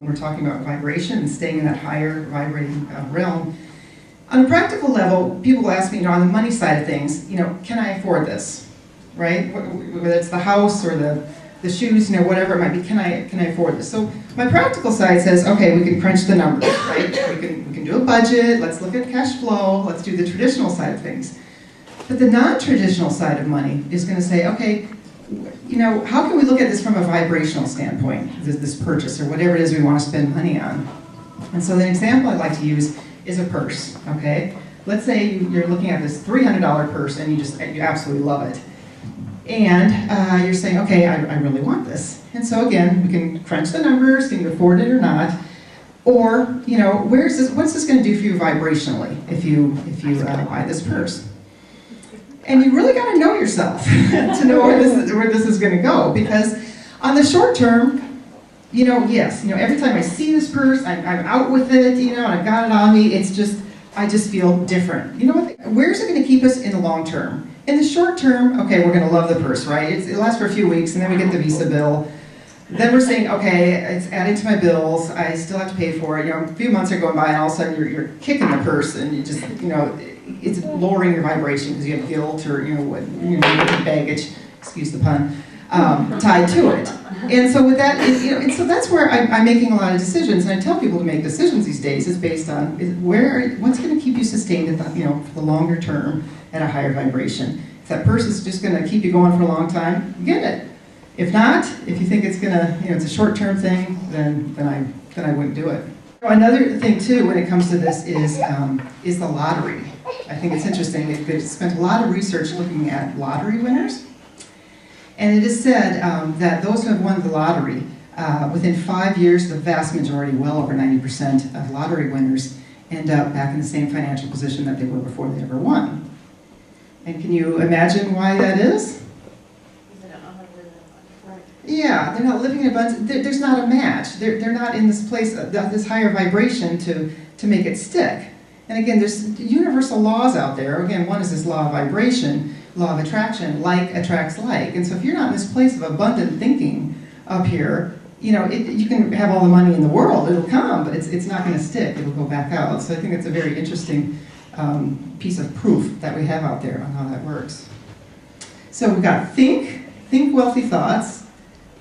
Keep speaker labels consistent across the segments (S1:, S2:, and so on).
S1: We're talking about vibration and staying in that higher vibrating realm. On a practical level, people ask me, on the money side of things, can I afford this, right? Whether it's the house or the shoes, whatever it might be, can I afford this? So my practical side says, okay, we can crunch the numbers, right? We can do a budget, let's look at cash flow, let's do the traditional side of things. But the non-traditional side of money is going to say, okay, how can we look at this from a vibrational standpoint, this purchase or whatever it is we want to spend money on? And so the example I like to use is a purse, okay? Let's say you're looking at this $300 purse and you absolutely love it. And you're saying, okay, I really want this. And so again, we can crunch the numbers, can you afford it or not? Or, what's this going to do for you vibrationally if you buy this purse? And you really got to know yourself to know where this is going to go, because on the short term, yes, every time I see this purse, I'm out with it, and I've got it on me. I just feel different. Where's it going to keep us in the long term? In the short term, okay, we're going to love the purse, right? It lasts for a few weeks, and then we get the Visa bill. Then we're saying, okay, it's adding to my bills. I still have to pay for it. A few months are going by, and all of a sudden you're kicking the purse, and you just, it's lowering your vibration because you have guilt or baggage, excuse the pun, tied to it. And so with that, and so that's where I'm making a lot of decisions, and I tell people to make decisions these days is based on what's going to keep you sustained at for the longer term at a higher vibration. If that purse is just going to keep you going for a long time, get it. If not, if you think it's going to, it's a short-term thing, then I wouldn't do it. Another thing too, when it comes to this, is the lottery. I think it's interesting. They've spent a lot of research looking at lottery winners. And it is said that those who have won the lottery, within 5 years, the vast majority, well over 90% of lottery winners, end up back in the same financial position that they were before they ever won. And can you imagine why that is? Yeah, they're not living in abundance. There's not a match. They're not in this place, this higher vibration to make it stick. And again, there's universal laws out there. Again, one is this law of vibration, law of attraction, like attracts like. And so if you're not in this place of abundant thinking up here, you can have all the money in the world, it'll come, but it's not going to stick. It'll go back out. So I think it's a very interesting piece of proof that we have out there on how that works. So we've got think wealthy thoughts.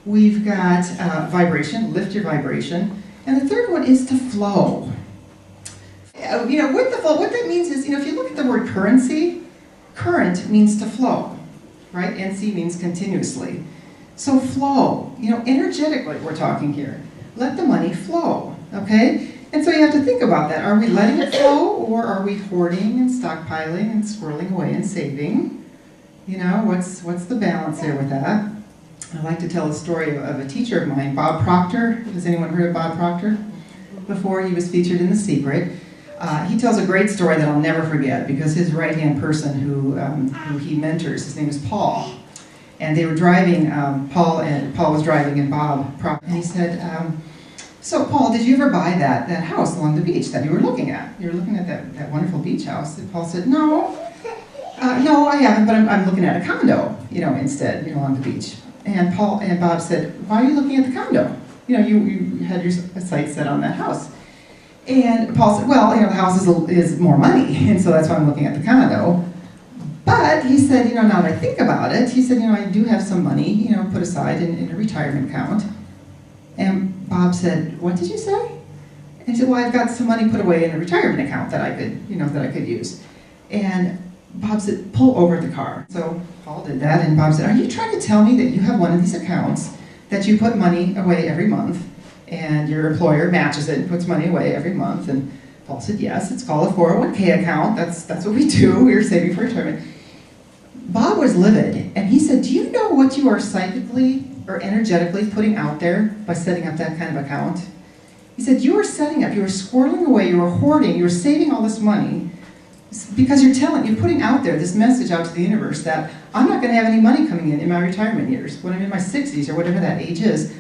S1: We've got vibration, lift your vibration. And the third one is to flow. With the flow, what that means is, if you look at the word currency, current means to flow, right? NC means continuously. So flow, energetically we're talking here. Let the money flow, okay? And so you have to think about that. Are we letting it flow, or are we hoarding and stockpiling and squirreling away and saving? What's the balance there with that? I like to tell a story of a teacher of mine, Bob Proctor. Has anyone heard of Bob Proctor? Before, he was featured in The Secret. He tells a great story that I'll never forget, because his right-hand person who he mentors, his name is Paul. And they were driving, Paul was driving, and Bob Proctor, and he said, so Paul, did you ever buy that house along the beach that you were looking at? You were looking at that wonderful beach house. And Paul said, no, I haven't, but I'm looking at a condo, instead, along the beach. And Bob said, why are you looking at the condo? You had your sights set on that house. And Paul said, well, the house is more money, and so that's why I'm looking at the condo. But he said, now that I think about it, he said, I do have some money, put aside in a retirement account. And Bob said, what did you say? And he said, well, I've got some money put away in a retirement account that I could use. And Bob said, pull over the car. So Paul did that, and Bob said, are you trying to tell me that you have one of these accounts that you put money away every month, and your employer matches it and puts money away every month? And Paul said, yes, it's called a 401k account. That's what we do. We're saving for retirement. Bob was livid, and he said, do you know what you are psychically or energetically putting out there by setting up that kind of account? He said, you are squirreling away, you are hoarding, you are saving all this money, because you're putting out there this message out to the universe that I'm not going to have any money coming in my retirement years, when I'm in my 60s or whatever that age is.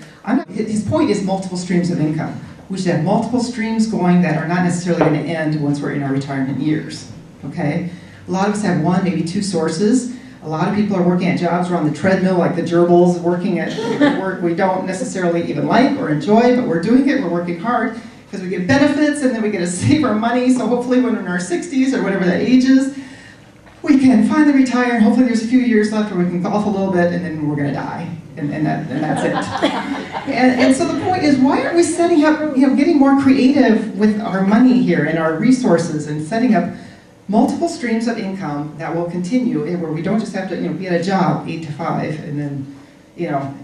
S1: His point is multiple streams of income. We should have multiple streams going that are not necessarily going to end once we're in our retirement years, okay? A lot of us have one, maybe two sources, A lot of people are working at jobs where on the treadmill, like the gerbils, working at work we don't necessarily even like or enjoy, but we're doing it, we're working hard because we get benefits and then we get to save our money, so hopefully when we're in our 60s or whatever that age is, we can finally retire, and hopefully there's a few years left where we can golf a little bit and then we're going to die, and that's it. And so the point is, why aren't we setting up, getting more creative with our money here and our resources and setting up multiple streams of income that will continue, and where we don't just have to be at a job 8 to 5 and then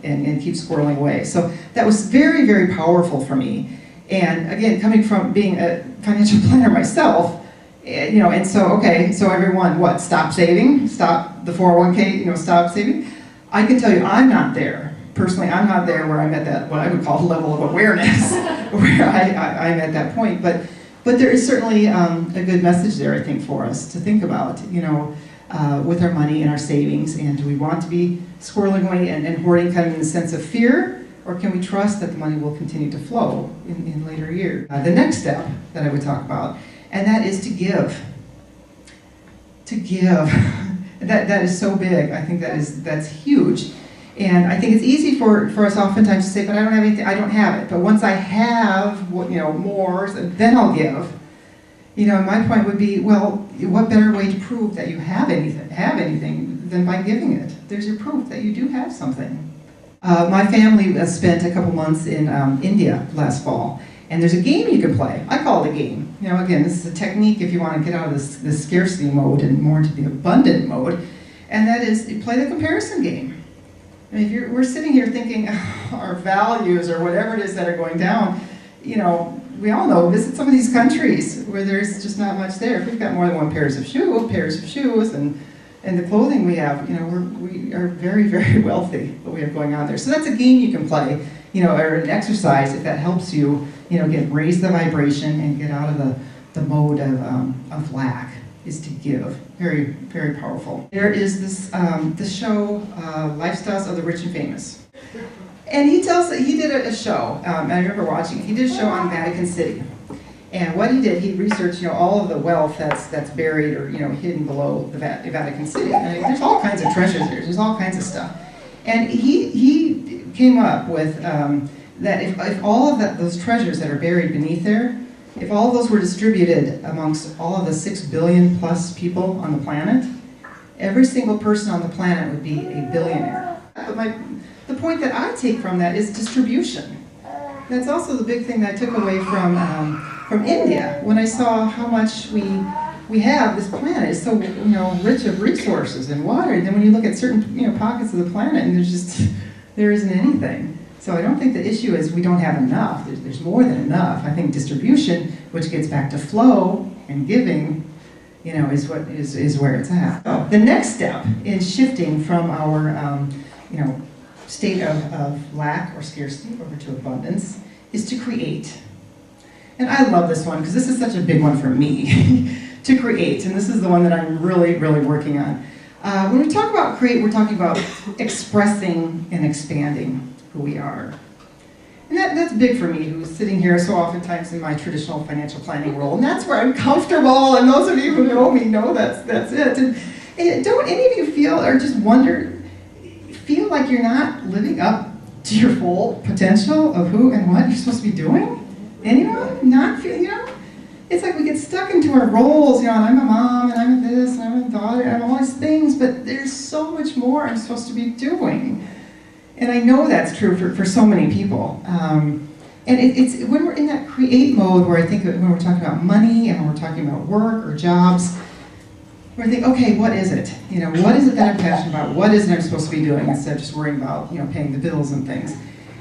S1: and keep squirreling away. So that was very, very powerful for me. And again, coming from being a financial planner myself, and so everyone, stop saving, stop the 401k, stop saving. I can tell you, I'm not there. Personally, I'm not there where I'm at that, what I would call level of awareness, where I'm at that point. But there is certainly a good message there, I think, for us to think about, with our money and our savings. And do we want to be squirreling away and hoarding kind of in the sense of fear? Or can we trust that the money will continue to flow in later years? The next step that I would talk about, and that is to give. To give. That is so big. I think that's huge. And I think it's easy for us oftentimes to say, but I don't have anything, I don't have it. But once I have more, then I'll give. My point would be, well, what better way to prove that you have anything than by giving it? There's your proof that you do have something. My family spent a couple months in India last fall, and there's a game you can play. I call it a game. Again, this is a technique if you want to get out of this scarcity mode and more into the abundant mode, and that is you play the comparison game. I mean, if we're sitting here thinking our values or whatever it is that are going down, we all know, visit some of these countries where there's just not much there. If we've got more than one pairs of shoes, and the clothing we have, we are very, very wealthy, what we have going on there. So that's a game you can play, or an exercise if that helps you, raise the vibration and get out of the mode of lack, is to give. Very, very powerful. There is this show, Lifestyles of the Rich and Famous. And he did a show, and I remember watching it. He did a show on Vatican City. And what he did, he researched, all of the wealth that's buried or, hidden below the Vatican City. And there's all kinds of treasures there. There's all kinds of stuff. And he came up with that if all of those treasures that are buried beneath there, if all of those were distributed amongst all of the 6 billion plus people on the planet, every single person on the planet would be a billionaire. But the point that I take from that is distribution. That's also the big thing that I took away from India, when I saw how much we have. This planet is so rich of resources and water, and then when you look at certain pockets of the planet, and there isn't anything. So I don't think the issue is we don't have enough. There's more than enough. I think distribution, which gets back to flow and giving, is where it's at. So the next step in shifting from our state of lack or scarcity over to abundance is to create. And I love this one because this is such a big one for me, to create. And this is the one that I'm really, really working on. When we talk about create, we're talking about expressing and expanding who we are. And that's big for me, who's sitting here so oftentimes in my traditional financial planning role. And that's where I'm comfortable, and those of you who know me know that's it. And don't any of you feel or just feel like you're not living up to your full potential of who and what you're supposed to be doing? Anyone? Not feel, It's like we get stuck into our roles, and I'm a mom, and I'm a this, and I'm a daughter, and I'm all these things, but there's so much more I'm supposed to be doing. And I know that's true for so many people. And it's when we're in that create mode where I think when we're talking about money and when we're talking about work or jobs, where I think, okay, what is it? What is it that I'm passionate about? What is it I'm supposed to be doing instead of just worrying about, paying the bills and things?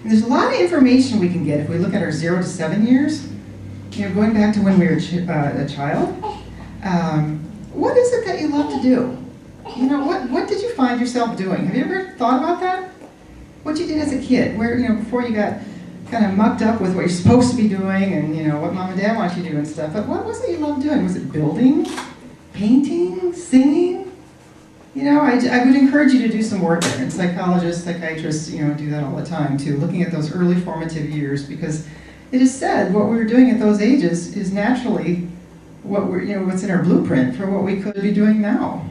S1: And there's a lot of information we can get if we look at our 0 to 7 years, going back to when we were a child. What is it that you love to do? What did you find yourself doing? Have you ever thought about that? What you did as a kid, where, before you got kind of mucked up with what you're supposed to be doing and, what mom and dad want you to do and stuff. But what was it you loved doing? Was it building? Painting, singing? I would encourage you to do some work there. And psychologists, psychiatrists, do that all the time too, looking at those early formative years, because it is said what we were doing at those ages is naturally what's in our blueprint for what we could be doing now.